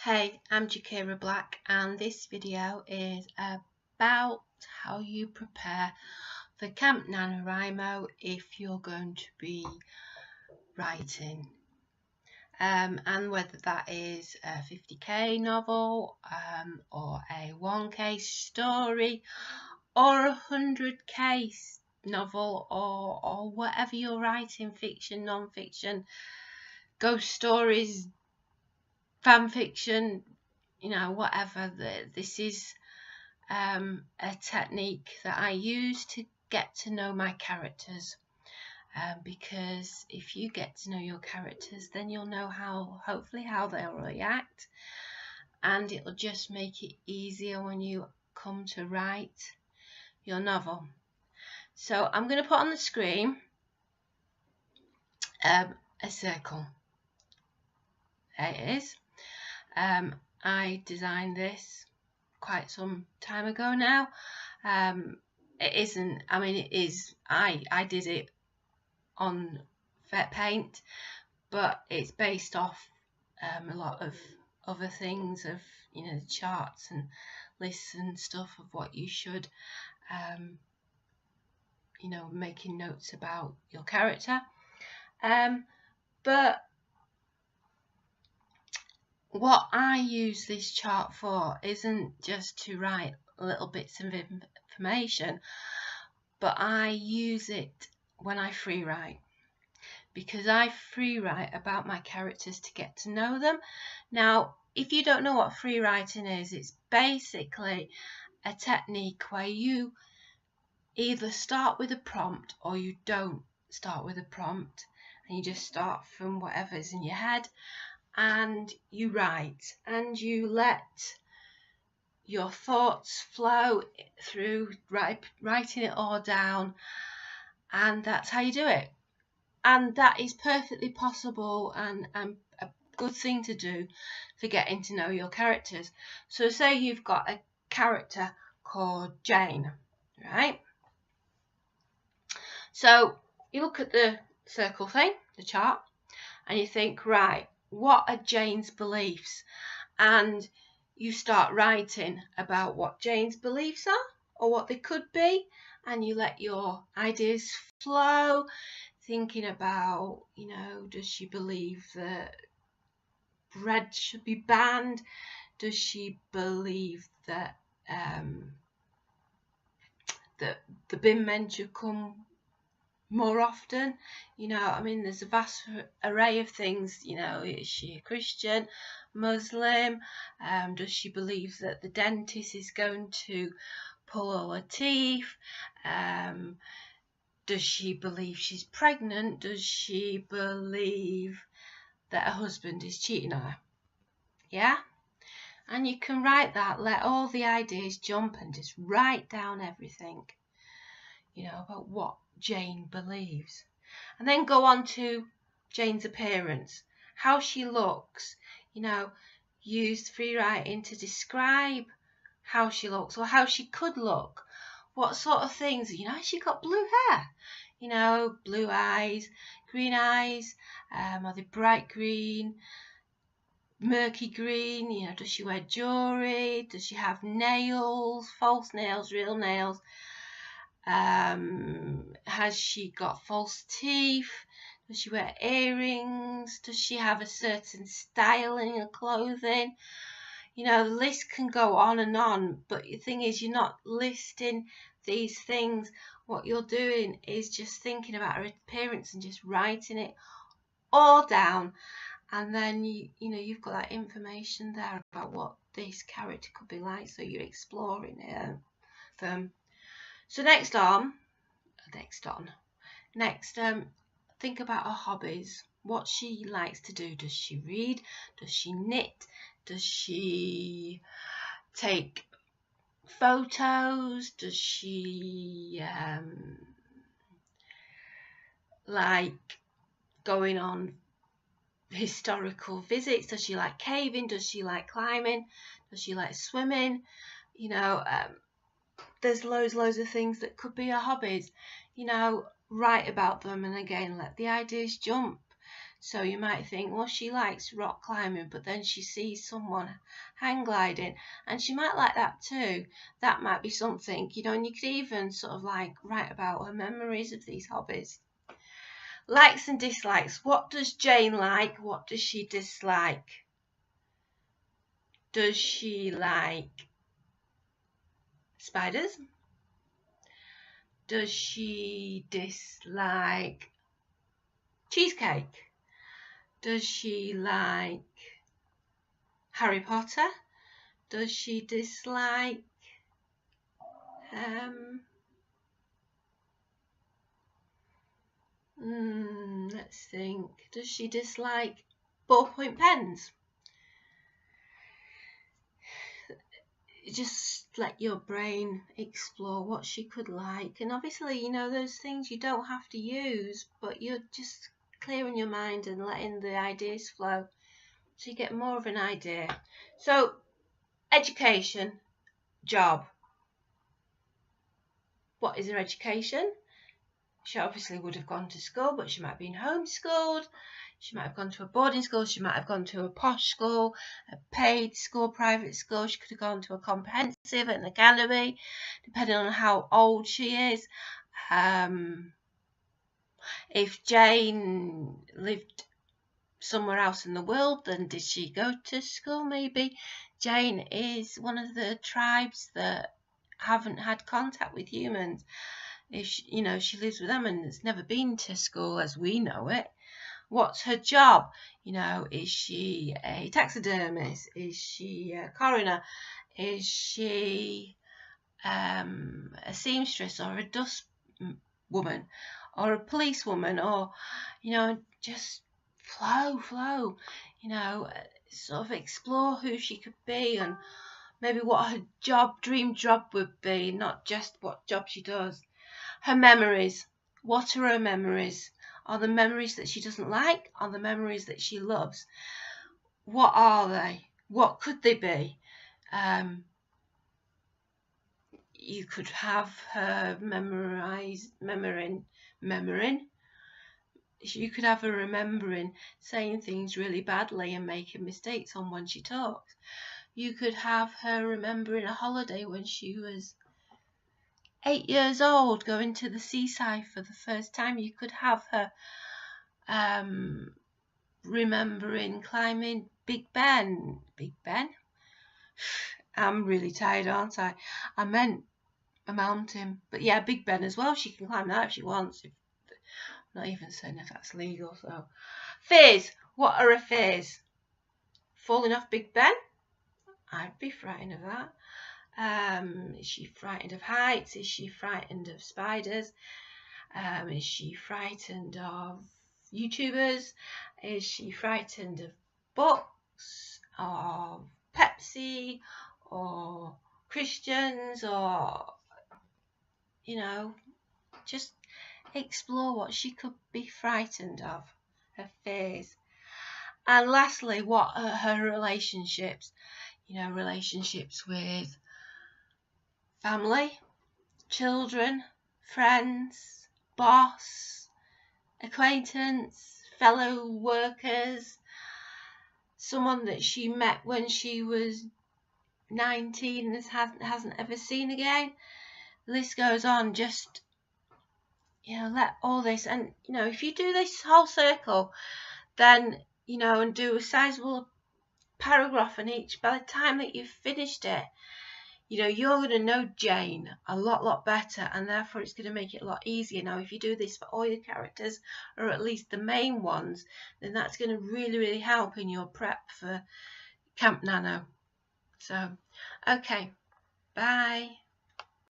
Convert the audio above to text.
Hey, I'm Jakira Black, and this video is about how you prepare for CampNaNoWriMo if you're going to be writing, and whether that is a 50k novel or a 1k story or a 100k novel or whatever you're writing, fiction, non-fiction, ghost stories, fan fiction, you know, whatever. This is a technique that I use to get to know my characters, because if you get to know your characters, then you'll know hopefully how they'll react, and it'll just make it easier when you come to write your novel. So I'm going to put on the screen a circle. There it is. I designed this quite some time ago now. It isn't, I mean, it is, I did it on vet paint, but it's based off a lot of other things, of, you know, charts and lists and stuff of what you should, you know, making notes about your character. But what I use this chart for isn't just to write little bits of information, but I use it when I free write, because I free write about my characters to get to know them. Now, if you don't know what free writing is, it's basically a technique where you either start with a prompt or you don't start with a prompt, and you just start from whatever's in your head and you write, and you let your thoughts flow through, writing it all down, and that's how you do it. And that is perfectly possible and a good thing to do for getting to know your characters. So say you've got a character called Jane, right? So you look at the circle thing, the chart, and you think, right, what are Jane's beliefs? And you start writing about what Jane's beliefs are, or what they could be, and you let your ideas flow, thinking about, you know, does she believe that bread should be banned? Does she believe that that the bin men should come more often? You know, I mean, there's a vast array of things. You know, is she a Christian, Muslim? Does she believe that the dentist is going to pull all her teeth? Does she believe she's pregnant? Does she believe that her husband is cheating on her? Yeah? And you can write that, let all the ideas jump, and just write down everything, you know, about what Jane believes. And then go on to Jane's appearance, how she looks. You know, use free writing to describe how she looks, or how she could look. What sort of things, you know, she got blue hair, you know, blue eyes, are they bright green, murky green? You know, does she wear jewelry? Does she have nails, false nails, real nails? Has she got false teeth? Does she wear earrings? Does she have a certain style in her clothing? You know, the list can go on, but the thing is, you're not listing these things. What you're doing is just thinking about her appearance and just writing it all down, and then you know, you've got that information there about what this character could be like, so you're exploring them. So next, think about her hobbies, what she likes to do. Does she read? Does she knit? Does she take photos? Does she like going on historical visits? Does she like caving? Does she like climbing? Does she like swimming? You know, there's loads of things that could be her hobbies. You know, write about them, and again, let the ideas jump. So you might think, well, she likes rock climbing, but then she sees someone hang gliding and she might like that too. That might be something, you know, and you could even sort of like write about her memories of these hobbies. Likes and dislikes. What does Jane like? What does she dislike? Does she like spiders? Does she dislike cheesecake? Does she like Harry Potter? Does she dislike let's think. Does she dislike ballpoint pens? Just let your brain explore what she could like, and obviously, you know, those things you don't have to use, but you're just clearing your mind and letting the ideas flow so you get more of an idea. So education, job. What is her education? She obviously would have gone to school, but she might have been homeschooled. She might have gone to a boarding school. She might have gone to a posh school, a paid school, private school. She could have gone to a comprehensive, an academy, depending on how old she is. If Jane lived somewhere else in the world, then did she go to school? Maybe Jane is one of the tribes that haven't had contact with humans. If she, you know, she lives with them and has never been to school as we know it. What's her job? You know, is she a taxidermist? Is she a coroner? Is she a seamstress or a dust woman or a policewoman? Or, you know, just flow, you know, sort of explore who she could be and maybe what her dream job would be, not just what job she does. Her memories. What are her memories? Are the memories that she doesn't like? Are the memories that she loves? What are they? What could they be? You could have her remembering. You could have her remembering saying things really badly and making mistakes on when she talks. You could have her remembering a holiday when she was 8 years old, going to the seaside for the first time. You could have her remembering climbing Big Ben. Big Ben? I'm really tired, aren't I? I meant a mountain. But yeah, Big Ben as well. She can climb that if she wants. I'm not even saying if that's legal. So, fears. What are her fears? Falling off Big Ben? I'd be frightened of that. Is she frightened of heights? Is she frightened of spiders? Is she frightened of YouTubers? Is she frightened of books, or Pepsi, or Christians, or, you know, just explore what she could be frightened of, her fears. And lastly, what are her relationships? You know, relationships with family, children, friends, boss, acquaintance, fellow workers, someone that she met when she was 19 and hasn't ever seen again. The list goes on. Just, you know, let all this, and, you know, if you do this whole circle, then, you know, and do a sizable paragraph in each, by the time that you've finished it, you know, you're going to know Jane a lot better, and therefore it's going to make it a lot easier. Now, if you do this for all your characters, or at least the main ones, then that's going to really help in your prep for Camp Nano. So, okay, bye.